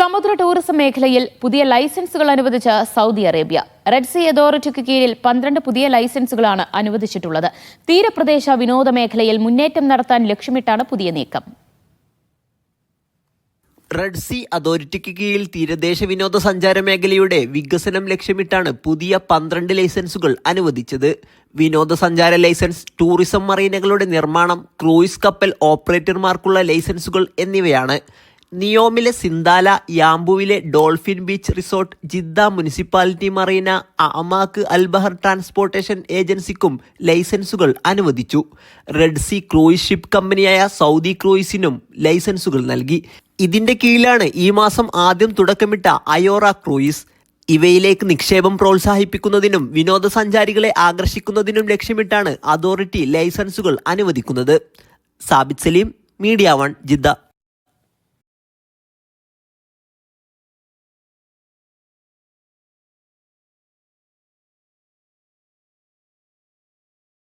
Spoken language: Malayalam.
സമുദ്ര ടൂറിസം മേഖലയിൽ പുതിയ ലൈസൻസുകൾ അനുവദിച്ച സൗദി അറേബ്യ. റെഡ് സീ അതോറിറ്റിക്ക് കീഴിൽ 12 പുതിയ ലൈസൻസുകളാണ് അനുവദിച്ചിട്ടുള്ളത്. തീരപ്രദേശ വിനോദ മേഖലയിൽ മുന്നേറ്റം നടത്താൻ ലക്ഷ്യമിട്ടാണ് പുതിയ നീക്കം. റെഡ് സീ അതോറിറ്റിക്ക് കീഴിൽ തീരദേശ വിനോദസഞ്ചാര മേഖലയുടെ വികസനം ലക്ഷ്യമിട്ടാണ് പുതിയ 12 ലൈസൻസുകൾ അനുവദിച്ചത്. വിനോദസഞ്ചാര ലൈസൻസ്, ടൂറിസം മറീനകളുടെ നിർമ്മാണം, ക്രൂയിസ് കപ്പൽ ഓപ്പറേറ്റർമാർക്കുള്ള ലൈസൻസുകൾ എന്നിവയാണ്. നിയോമിലെ സിന്താല, യാംബുവിലെ dolphin beach resort, Jeddah municipality marina, അമാക്ക് അൽബഹർ ട്രാൻസ്പോർട്ടേഷൻ ഏജൻസിക്കും ലൈസൻസുകൾ അനുവദിച്ചു. റെഡ് സീ ക്രൂയിസ് ഷിപ്പ് കമ്പനിയായ സൗദി ക്രൂയിസിനും ലൈസൻസുകൾ നൽകി. ഇതിന്റെ കീഴിലാണ് ഈ മാസം ആദ്യം തുടക്കമിട്ട അയോറ ക്രൂയിസ്. ഇവയിലേക്ക് നിക്ഷേപം പ്രോത്സാഹിപ്പിക്കുന്നതിനും വിനോദസഞ്ചാരികളെ ആകർഷിക്കുന്നതിനും ലക്ഷ്യമിട്ടാണ് അതോറിറ്റി ലൈസൻസുകൾ അനുവദിക്കുന്നത്. Sabith Saleem, media 1, Jeddah.